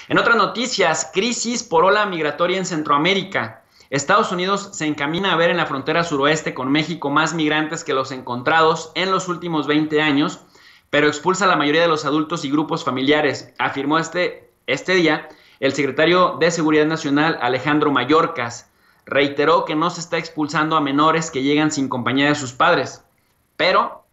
En otras noticias, crisis por ola migratoria en Centroamérica. Estados Unidos se encamina a ver en la frontera suroeste con México más migrantes que los encontrados en los últimos 20 años, pero expulsa a la mayoría de los adultos y grupos familiares, afirmó este día el secretario de Seguridad Nacional, Alejandro Mayorkas. Reiteró que no se está expulsando a menores que llegan sin compañía de sus padres, pero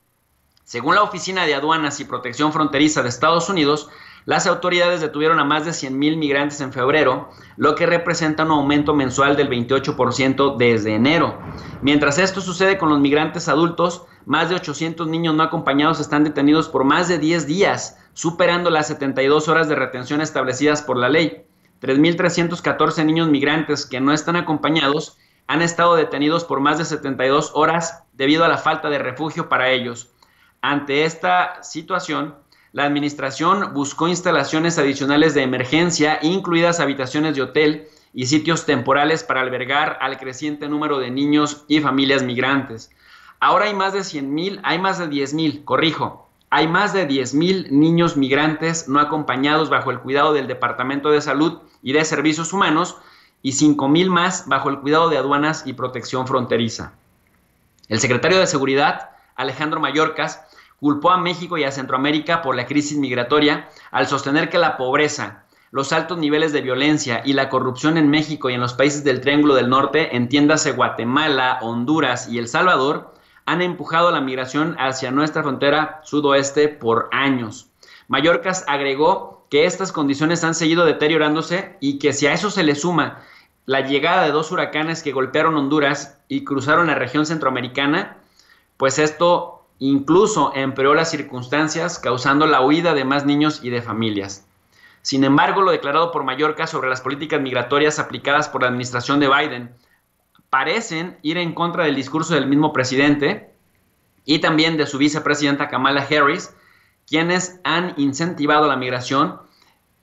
según la Oficina de Aduanas y Protección Fronteriza de Estados Unidos, las autoridades detuvieron a más de 100,000 migrantes en febrero, lo que representa un aumento mensual del 28% desde enero. Mientras esto sucede con los migrantes adultos, más de 800 niños no acompañados están detenidos por más de 10 días, superando las 72 horas de retención establecidas por la ley. 3,314 niños migrantes que no están acompañados han estado detenidos por más de 72 horas debido a la falta de refugio para ellos. Ante esta situación, la administración buscó instalaciones adicionales de emergencia, incluidas habitaciones de hotel y sitios temporales para albergar al creciente número de niños y familias migrantes. Ahora hay más de 100,000, hay más de 10,000, corrijo, hay más de 10,000 niños migrantes no acompañados bajo el cuidado del Departamento de Salud y de Servicios Humanos y 5,000 más bajo el cuidado de Aduanas y Protección Fronteriza. El secretario de Seguridad, Alejandro Mayorkas, culpó a México y a Centroamérica por la crisis migratoria al sostener que la pobreza, los altos niveles de violencia y la corrupción en México y en los países del Triángulo del Norte, entiéndase Guatemala, Honduras y El Salvador, han empujado la migración hacia nuestra frontera sudoeste por años. Mayorkas agregó que estas condiciones han seguido deteriorándose y que si a eso se le suma la llegada de 2 huracanes que golpearon Honduras y cruzaron la región centroamericana, pues esto incluso empeoró las circunstancias, causando la huida de más niños y de familias. Sin embargo, lo declarado por Mayorkas sobre las políticas migratorias aplicadas por la administración de Biden parecen ir en contra del discurso del mismo presidente y también de su vicepresidenta Kamala Harris, quienes han incentivado la migración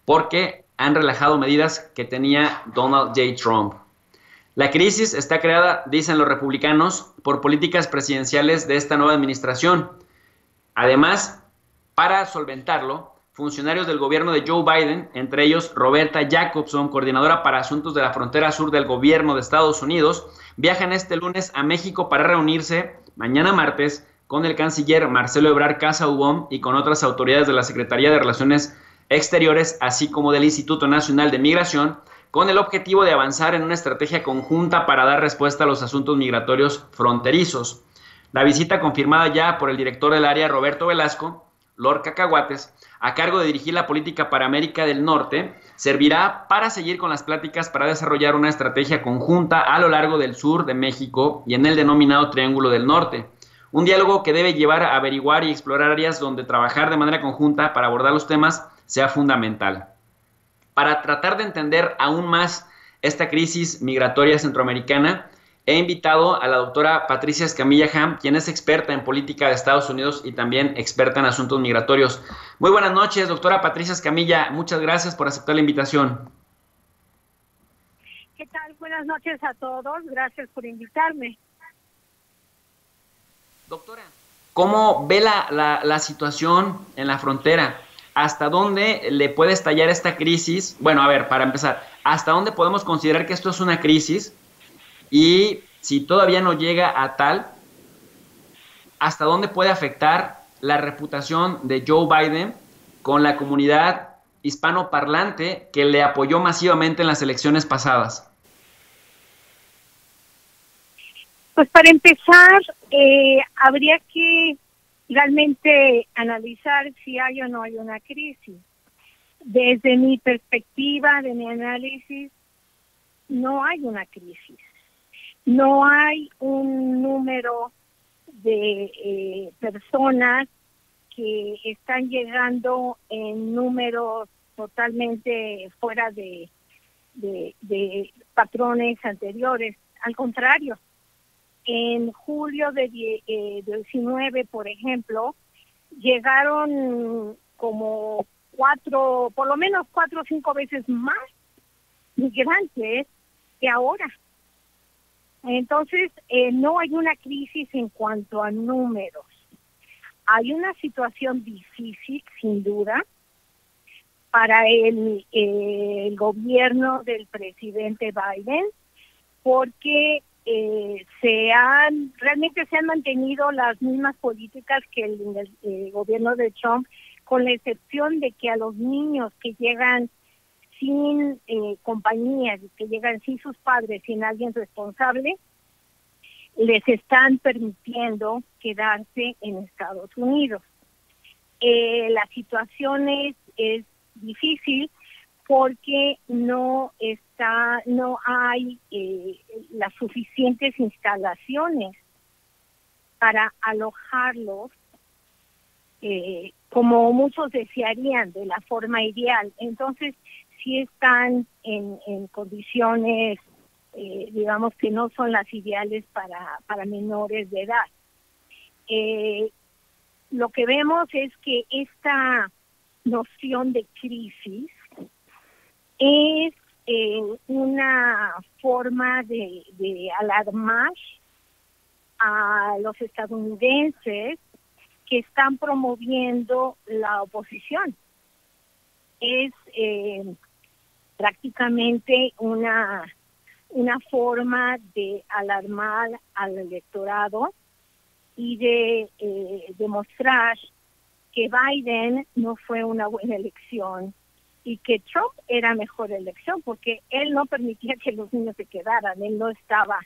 porque han relajado medidas que tenía Donald J. Trump. La crisis está creada, dicen los republicanos, por políticas presidenciales de esta nueva administración. Además, para solventarlo, funcionarios del gobierno de Joe Biden, entre ellos Roberta Jacobson, coordinadora para asuntos de la frontera sur del gobierno de Estados Unidos, viajan este lunes a México para reunirse mañana martes con el canciller Marcelo Ebrard Casaubon y con otras autoridades de la Secretaría de Relaciones Exteriores, así como del Instituto Nacional de Migración, con el objetivo de avanzar en una estrategia conjunta para dar respuesta a los asuntos migratorios fronterizos. La visita confirmada ya por el director del área, Roberto Velasco, Lord Cacahuates, a cargo de dirigir la política para América del Norte, servirá para seguir con las pláticas para desarrollar una estrategia conjunta a lo largo del sur de México y en el denominado Triángulo del Norte. Un diálogo que debe llevar a averiguar y explorar áreas donde trabajar de manera conjunta para abordar los temas sea fundamental. Para tratar de entender aún más esta crisis migratoria centroamericana, he invitado a la doctora Patricia Escamilla Ham, quien es experta en política de Estados Unidos y también experta en asuntos migratorios. Muy buenas noches, doctora Patricia Escamilla. Muchas gracias por aceptar la invitación. ¿Qué tal? Buenas noches a todos. Gracias por invitarme. Doctora, ¿cómo ve la situación en la frontera? ¿Hasta dónde le puede estallar esta crisis? Bueno, a ver, para empezar, ¿hasta dónde podemos considerar que esto es una crisis? Y si todavía no llega a tal, ¿hasta dónde puede afectar la reputación de Joe Biden con la comunidad hispanoparlante que le apoyó masivamente en las elecciones pasadas? Pues para empezar, habría que realmente analizar si hay o no hay una crisis. Desde mi perspectiva, de mi análisis, no hay una crisis. No hay un número de personas que están llegando en números totalmente fuera de patrones anteriores. Al contrario, en julio de 19, por ejemplo, llegaron como por lo menos 4 o 5 veces más migrantes que ahora. Entonces, no hay una crisis en cuanto a números. Hay una situación difícil, sin duda, para el gobierno del presidente Biden, porque realmente se han mantenido las mismas políticas que el gobierno de Trump, con la excepción de que a los niños que llegan sin compañía, que llegan sin sus padres, sin alguien responsable, les están permitiendo quedarse en Estados Unidos. La situación es difícil porque no hay las suficientes instalaciones para alojarlos como muchos desearían, de la forma ideal. Entonces, sí están en condiciones, digamos, que no son las ideales para menores de edad. Lo que vemos es que esta noción de crisis es una forma de alarmar a los estadounidenses que están promoviendo la oposición. Es prácticamente una forma de alarmar al electorado y de demostrar que Biden no fue una buena elección y que Trump era mejor elección, porque él no permitía que los niños se quedaran, él no estaba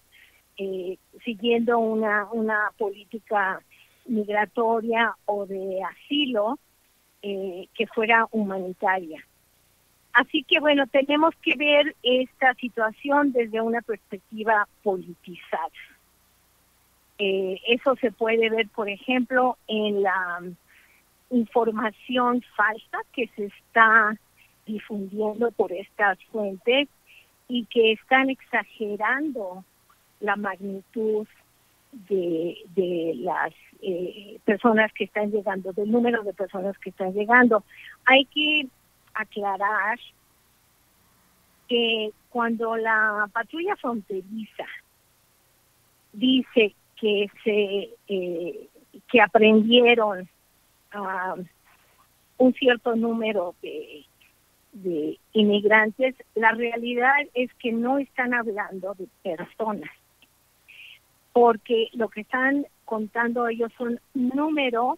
siguiendo una política migratoria o de asilo que fuera humanitaria. Así que bueno, tenemos que ver esta situación desde una perspectiva politizada. Eso se puede ver, por ejemplo, en la información falsa que se está difundiendo por estas fuentes y que están exagerando la magnitud de las personas que están llegando, del número de personas que están llegando. Hay que aclarar que cuando la patrulla fronteriza dice que aprendieron un cierto número de inmigrantes, la realidad es que no están hablando de personas, porque lo que están contando ellos son números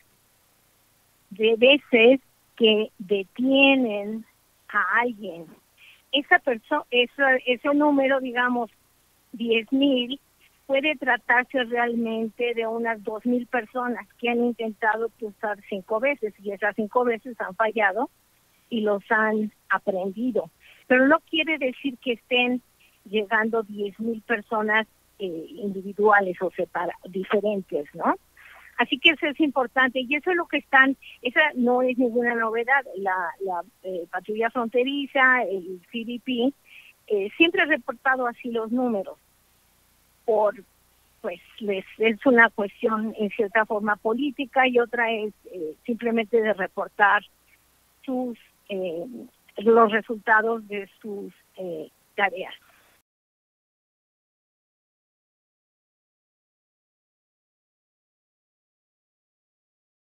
de veces que detienen a alguien. Ese número, digamos, 10,000, puede tratarse realmente de unas 2,000 personas que han intentado cruzar 5 veces, y esas 5 veces han fallado y los han aprendido. Pero no quiere decir que estén llegando 10,000 personas individuales o diferentes, ¿no? Así que eso es importante, y eso es lo que esa no es ninguna novedad. La patrulla fronteriza, el CBP, siempre ha reportado así los números, pues es una cuestión en cierta forma política, y otra es simplemente de reportar los resultados de sus tareas.